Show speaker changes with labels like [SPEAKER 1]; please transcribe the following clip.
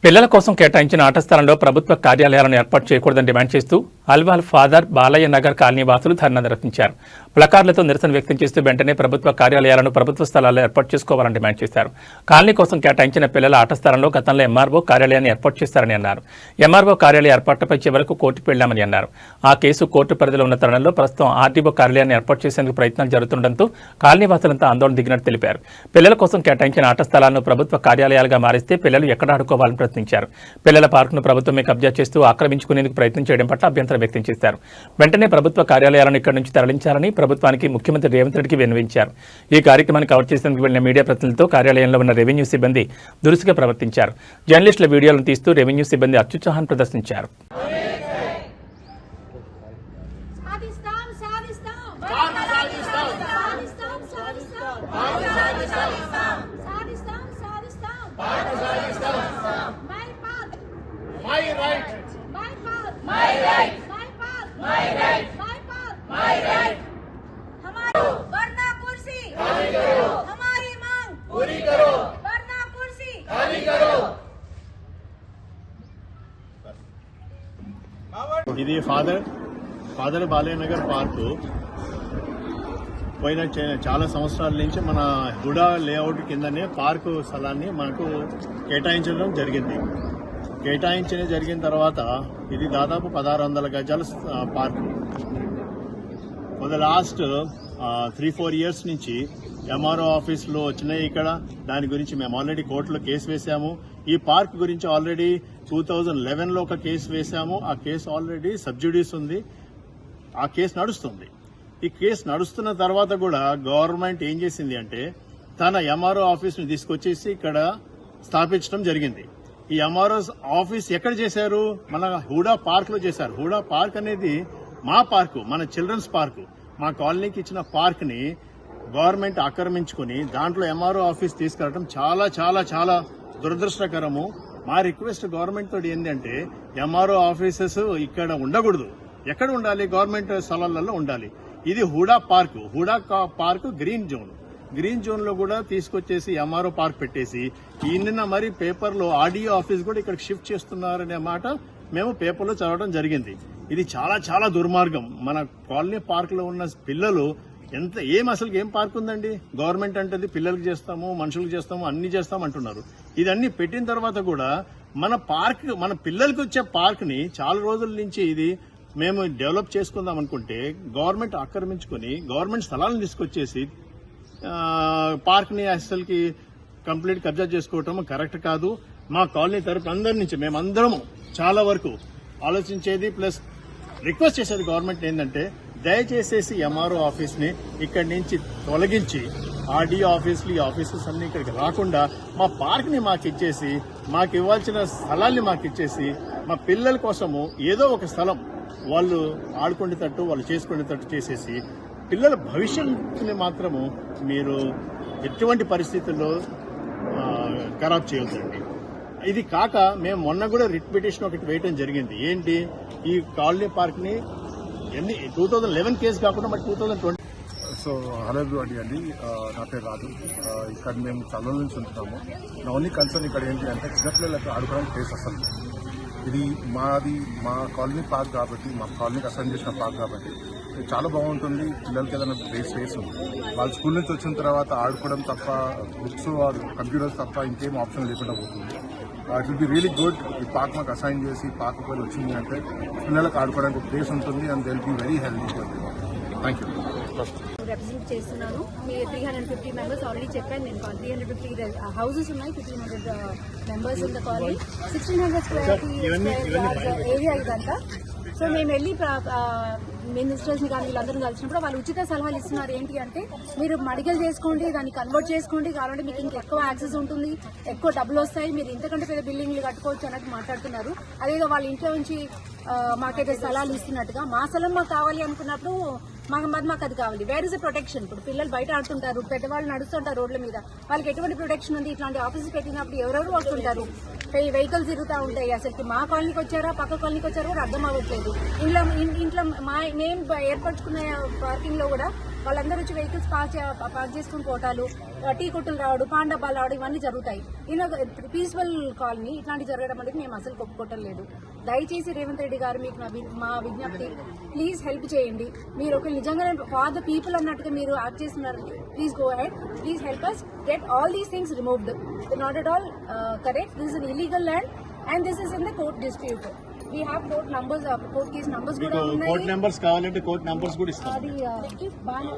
[SPEAKER 1] పిల్లల కోసం కేటాయించిన ఆట స్థలంలో ప్రభుత్వ కార్యాలయాలను ఏర్పాటు చేయకూడదని డిమాండ్ చేస్తూ అల్వాల్ ఫాదర్ బాలయ్య నగర్ కాలనీ వాసులు ధర్నా నిర్వహించారు. ప్లకార్డులతో నిరసన వ్యక్తం చేస్తూ వెంటనే ప్రభుత్వ కార్యాలయాలను ప్రభుత్వ స్థలాల్లో ఏర్పాటు చేసుకోవాలని డిమాండ్ చేశారు. కాలనీ కోసం కేటాయించిన పిల్లల ఆట స్థలంలో గతంలో ఎంఆర్ఓ కార్యాలయాన్ని ఏర్పాటు చేశారని అన్నారు. ఎంఆర్ఓ కార్యాలయ ఏర్పాటుపై చివరకు కోర్టుకు వెళ్లామని అన్నారు. ఆ కేసు కోర్టు పరిధిలో ఉన్న తరుణంలో ప్రస్తుతం ఆర్డీఓ కార్యాలయాన్ని ఏర్పాటు చేసేందుకు ప్రయత్నాలు జరుగుతుండటంతో కాలనీ వాసులంతా ఆందోళన దిగినట్టు తెలిపారు. పిల్లల కోసం కేటాయించిన ఆట స్థలాలను ప్రభుత్వ కార్యాలయాలుగా మారిస్తే పిల్లలు ఎక్కడ ఆడుకోవాలని ప్రశ్నించారు. పిల్లల పార్కును ప్రభుత్వమే కబ్జా చేస్తూ ఆక్రమించుకునేందుకు ప్రయత్నం చేయడం పట్ల అభ్యంతరం వ్యక్తం చేశారు. వెంటనే ప్రభుత్వ కార్యాలయాలను ఇక్కడి నుంచి తరలించాలని ప్రభుత్వానికి ముఖ్యమంత్రి రేవంత్ రెడ్డికి విన్నవించారు. ఈ కార్యక్రమాన్ని కవర్ చేసేందుకు వెళ్లిన మీడియా ప్రతినిధులతో కార్యాలయంలో ఉన్న రెవెన్యూ సిబ్బంది దురుసుగా ప్రవర్తించారు. జర్నలిస్టుల వీడియోలను తీస్తూ రెవెన్యూ సిబ్బంది అత్యుత్సాహాన్ని ప్రదర్శించారు.
[SPEAKER 2] ఇది ఫాదర్ బాలయ్య నగర్ పార్కు పోయిన చాలా సంవత్సరాల నుంచి మన హుడా లేఅవుట్ కిందనే పార్కు స్థలాన్ని మనకు కేటాయించడం జరిగింది. జరిగిన తర్వాత ఇది దాదాపు 1600 గజాల park. For the last 3-4 years నుంచి ఎంఆర్ఓ ఆఫీసులో వచ్చినాయి. ఇక్కడ దాని గురించి మేము ఆల్రెడీ కోర్టులో కేసు వేశాము. ఈ పార్క్ గురించి ఆల్రెడీ 2011లో ఒక కేసు వేశాము. ఆ కేసు ఆల్రెడీ సబ్జుడీస్ ఉంది. ఆ కేసు నడుస్తుంది. ఈ కేసు నడుస్తున్న తర్వాత కూడా గవర్నమెంట్ ఏం చేసింది అంటే తన ఎంఆర్ఓ ఆఫీస్ని తీసుకొచ్చేసి ఇక్కడ స్థాపించడం జరిగింది. ఈ ఎంఆర్ఓ ఆఫీస్ ఎక్కడ చేశారు? మన హుడా పార్క్ లో చేశారు. హుడా పార్క్ అనేది మా పార్కు, మన చిల్డ్రన్స్ పార్కు, మా కాలనీకి ఇచ్చిన పార్క్ ని గవర్నమెంట్ ఆక్రమించుకుని దాంట్లో ఎంఆర్ఓ ఆఫీస్ తీసుకురావడం చాలా చాలా చాలా దురదృష్టకరము. మా రిక్వెస్ట్ గవర్నమెంట్ తోటి ఏంటంటే ఎంఆర్ఓ ఆఫీసెస్ ఇక్కడ ఉండకూడదు. ఎక్కడ ఉండాలి? గవర్నమెంట్ స్థలాలలో ఉండాలి. ఇది హుడా పార్క్ గ్రీన్ జోన్ లో కూడా తీసుకొచ్చేసి ఎంఆర్ఓ పార్క్ పెట్టేసి నిన్న మరి పేపర్లో ఆర్డీఓ ఆఫీస్ కూడా ఇక్కడ షిఫ్ట్ చేస్తున్నారనే మాట మేము పేపర్లో చదవడం జరిగింది. ఇది చాలా చాలా దుర్మార్గం. మన కాలనీ పార్క్ లో ఉన్న పిల్లలు అసలు ఏం పార్క్ ఉందండి? గవర్నమెంట్ అంటే పిల్లలకు చేస్తాము, మనుషులకు చేస్తాము, అన్ని చేస్తాము అంటున్నారు. ఇదన్నీ పెట్టిన తర్వాత కూడా మన పిల్లలకు వచ్చే పార్క్ ని చాలా రోజుల నుంచి ఇది మేము డెవలప్ చేసుకుందాం అనుకుంటే గవర్నమెంట్ ఆక్రమించుకుని గవర్నమెంట్ స్థలాలను తీసుకొచ్చేసి పార్క్ ని అసలుకి కంప్లీట్ కబ్జా చేసుకోవటం కరెక్ట్ కాదు. మా కాలనీ తరపు అందరి నుంచి మేమందరము చాలా వరకు ఆలోచించేది ప్లస్ రిక్వెస్ట్ చేసేది గవర్నమెంట్ ఏంటంటే దయచేసేసి ఎంఆర్ఓ ఆఫీస్ ని ఇక్కడి నుంచి తొలగించి ఆర్డీఓ ఆఫీసులు ఈ ఆఫీసెస్ అన్ని ఇక్కడికి రాకుండా మా పార్క్ ని మాకు ఇచ్చేసి మాకు ఇవ్వాల్సిన స్థలాల్ని మాకు ఇచ్చేసి మా పిల్లల కోసము ఏదో ఒక స్థలం వాళ్ళు ఆడుకునేటట్టు వాళ్ళు చేసుకునేటట్టు చేసేసి పిల్లల భవిష్యత్తుని మాత్రము మీరు ఎటువంటి పరిస్థితుల్లో ఖరాబ్ చేయొద్దండి. ఇది కాక మేము మొన్న కూడా రిట్ పిటిషన్ ఒకటి వేయటం జరిగింది. ఏంటి? ఈ కాలనీ పార్క్ ని 2011 కేసు కాకుండా మరి 2020.
[SPEAKER 3] సో హలో ఎవ్రీబడి అండి, నా పేరు రాజు. ఇక్కడ మేము చల్లల నుంచి ఉంటున్నాము. నా ఓన్లీ కన్సర్న్ ఇక్కడ ఏంటి అంటే చిన్నపిల్లలకు ఆడుకోవడానికి ప్లేస్ అసలు ఇది మా కాలనీ పార్క్ కాబట్టి, మా కాలనీకి అసైన్ చేసిన పార్క్ కాబట్టి చాలా బాగుంటుంది. పిల్లలకి ఏదైనా స్పేస్ ఉంది. వాళ్ళు స్కూల్ నుంచి వచ్చిన తర్వాత ఆడుకోవడం తప్ప, బుక్స్ కంప్యూటర్స్ తప్ప ఇంకేం ఆప్షన్ లేకుండా పోతుంది. It will be really good. ఈ పార్క్ మాకు అసైన్ చేసి పార్క్ వెళ్ళి వచ్చింది అంటే పిల్లలకు ఆడుకోవడానికి ఒక ప్లేస్ ఉంటుంది and they will be very healthy. Thank you.
[SPEAKER 4] Represent చేస్తున్నాను. మీ 350 మెంబర్స్ ఆల్రెడీ చెప్పాను. నేను 350 హౌసెస్ ఉన్నాయి. 1500 మెంబర్స్ ఉన్న కాలనీ, 1600 స్క్వేర్ ఏరియా ఇదంతా. సో మేము వెళ్ళి మినిస్టర్స్ ని కానీ వీళ్ళందరూ కలిసినప్పుడు వాళ్ళు ఉచిత సలహాలు ఇస్తున్నారు. ఏంటి అంటే మీరు మడిగలు చేసుకోండి, దాన్ని కన్వర్ట్ చేసుకోండి, కావాలంటే మీకు ఇంకెక్కువ యాక్సెస్ ఉంటుంది, ఎక్కువ డబ్బులు వస్తాయి, మీరు ఇంతకంటే పెద్ద బిల్డింగ్లు కట్టుకోవచ్చు అన్నట్టు మాట్లాడుతున్నారు. అదేదో వాళ్ళ ఇంట్లో నుంచి మాకైతే స్థలాలు ఇస్తున్నట్టుగా మా స్థలం మాకు కావాలి అనుకున్నప్పుడు మాకు అది కావాలి. Where is a protection? ఇప్పుడు పిల్లలు బయట ఆడుతుంటారు, పెద్దవాళ్ళు నడుస్తుంటారు రోడ్ల మీద, వాళ్ళకి ఎటువంటి ప్రొటెక్షన్ ఉంది? ఇట్లాంటి ఆఫీస్ పెట్టినప్పుడు ఎవరెవరు వస్తుంటారు, వెహికల్స్ తిరుగుతూ ఉంటాయి. అసలు మా కాలనీకి వచ్చారా పక్క కాలనీకి వచ్చారో కూడా అర్థం అవ్వట్లేదు. ఇంట్లో మేము ఏర్పరచుకున్న పార్కింగ్ లో కూడా వాళ్ళందరూ వచ్చి వెహికల్స్ పార్క్ చేసుకుని పోవటాలు, టీ కొట్టులు రావడం, పాన్ డబ్బాలు రావడం ఇవన్నీ జరుగుతాయి. పీస్ఫుల్ కాలనీ ఇట్లాంటి జరగడం అనేది మేము అసలు ఒప్పుకోవటం లేదు. దయచేసి రేవంత్ రెడ్డి గారు మీకు మా విజ్ఞప్తి, ప్లీజ్ హెల్ప్ చేయండి. మీరు ఒక నిజంగానే ఫార్ ద పీపుల్ అన్నట్టుగా మీరు యాక్ట్ చేస్తున్నారు. Please go ahead, please help us get all these things removed. They're not at all correct. This is an illegal land and this is in the court dispute. We have court numbers, court case numbers కూడా
[SPEAKER 2] మీకు
[SPEAKER 4] ఉన్నాయి.
[SPEAKER 2] Court numbers కావాలంటే court numbers కూడా ఇస్తాం.
[SPEAKER 4] అది బాగా